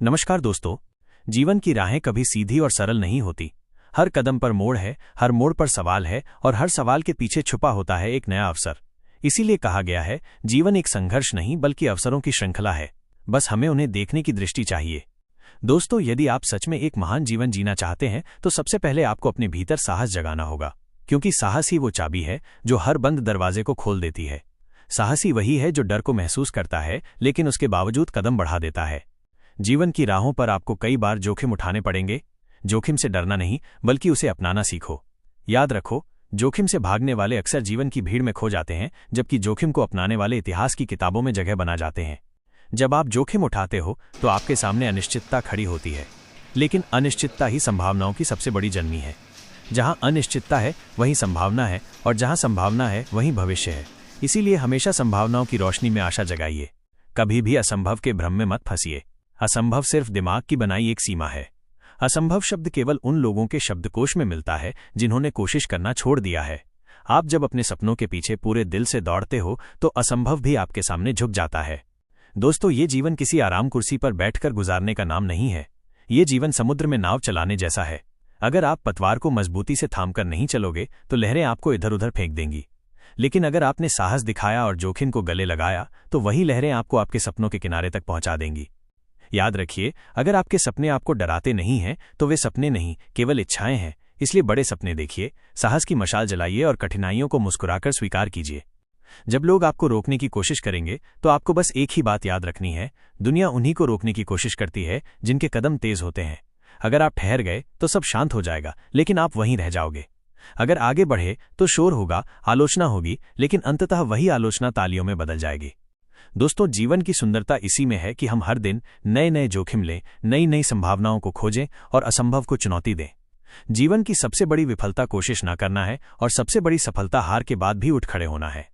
नमस्कार दोस्तों। जीवन की राहें कभी सीधी और सरल नहीं होती। हर कदम पर मोड़ है, हर मोड़ पर सवाल है और हर सवाल के पीछे छुपा होता है एक नया अवसर। इसीलिए कहा गया है, जीवन एक संघर्ष नहीं बल्कि अवसरों की श्रृंखला है। बस हमें उन्हें देखने की दृष्टि चाहिए। दोस्तों, यदि आप सच में एक महान जीवन जीना चाहते हैं तो सबसे पहले आपको अपने भीतर साहस जगाना होगा, क्योंकि साहस ही वो चाबी है जो हर बंद दरवाजे को खोल देती है। साहसी वही है जो डर को महसूस करता है लेकिन उसके बावजूद कदम बढ़ा देता है। जीवन की राहों पर आपको कई बार जोखिम उठाने पड़ेंगे। जोखिम से डरना नहीं बल्कि उसे अपनाना सीखो। याद रखो, जोखिम से भागने वाले अक्सर जीवन की भीड़ में खो जाते हैं, जबकि जोखिम को अपनाने वाले इतिहास की किताबों में जगह बना जाते हैं। जब आप जोखिम उठाते हो तो आपके सामने अनिश्चितता खड़ी होती है, लेकिन अनिश्चितता ही संभावनाओं की सबसे बड़ी जननी है। जहां अनिश्चितता है वहीं संभावना है, और जहां संभावना है वहीं भविष्य है। इसीलिए हमेशा संभावनाओं की रोशनी में आशा जगाइए। कभी भी असंभव के भ्रम में मत फंसिए। असंभव सिर्फ दिमाग की बनाई एक सीमा है। असंभव शब्द केवल उन लोगों के शब्दकोश में मिलता है जिन्होंने कोशिश करना छोड़ दिया है। आप जब अपने सपनों के पीछे पूरे दिल से दौड़ते हो तो असंभव भी आपके सामने झुक जाता है। दोस्तों, ये जीवन किसी आराम कुर्सी पर बैठकर गुजारने का नाम नहीं है। ये जीवन समुद्र में नाव चलाने जैसा है। अगर आप पतवार को मजबूती से थामकर नहीं चलोगे तो लहरें आपको इधर उधर फेंक देंगी, लेकिन अगर आपने साहस दिखाया और जोखिम को गले लगाया तो वही लहरें आपको आपके सपनों के किनारे तक पहुंचा देंगी। याद रखिए, अगर आपके सपने आपको डराते नहीं हैं तो वे सपने नहीं, केवल इच्छाएं हैं। इसलिए बड़े सपने देखिए, साहस की मशाल जलाइए और कठिनाइयों को मुस्कुराकर स्वीकार कीजिए। जब लोग आपको रोकने की कोशिश करेंगे तो आपको बस एक ही बात याद रखनी है, दुनिया उन्हीं को रोकने की कोशिश करती है जिनके कदम तेज होते हैं। अगर आप ठहर गए तो सब शांत हो जाएगा, लेकिन आप वहीं रह जाओगे। अगर आगे बढ़े तो शोर होगा, आलोचना होगी, लेकिन अंततः वही आलोचना तालियों में बदल जाएगी। दोस्तों, जीवन की सुंदरता इसी में है कि हम हर दिन नए नए जोखिम लें, नई नई संभावनाओं को खोजें और असंभव को चुनौती दें। जीवन की सबसे बड़ी विफलता कोशिश न करना है और सबसे बड़ी सफलता हार के बाद भी उठ खड़े होना है।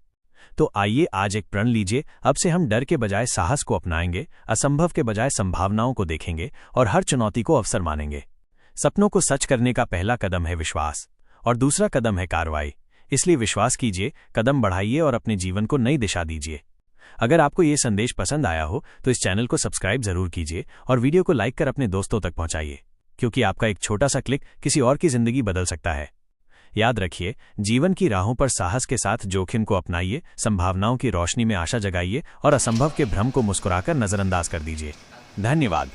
तो आइए आज एक प्रण लीजिए। अब से हम डर के बजाय साहस को अपनाएंगे, असंभव के बजाय संभावनाओं को देखेंगे और हर चुनौती को अवसर मानेंगे। सपनों को सच करने का पहला कदम है विश्वास और दूसरा कदम है कार्रवाई। इसलिए विश्वास कीजिए, कदम बढ़ाइए और अपने जीवन को नई दिशा दीजिए। अगर आपको ये संदेश पसंद आया हो तो इस चैनल को सब्सक्राइब जरूर कीजिए और वीडियो को लाइक कर अपने दोस्तों तक पहुंचाइए, क्योंकि आपका एक छोटा सा क्लिक किसी और की जिंदगी बदल सकता है। याद रखिए, जीवन की राहों पर साहस के साथ जोखिम को अपनाइए, संभावनाओं की रोशनी में आशा जगाइए और असंभव के भ्रम को मुस्कुराकर नजरअंदाज कर दीजिए। धन्यवाद।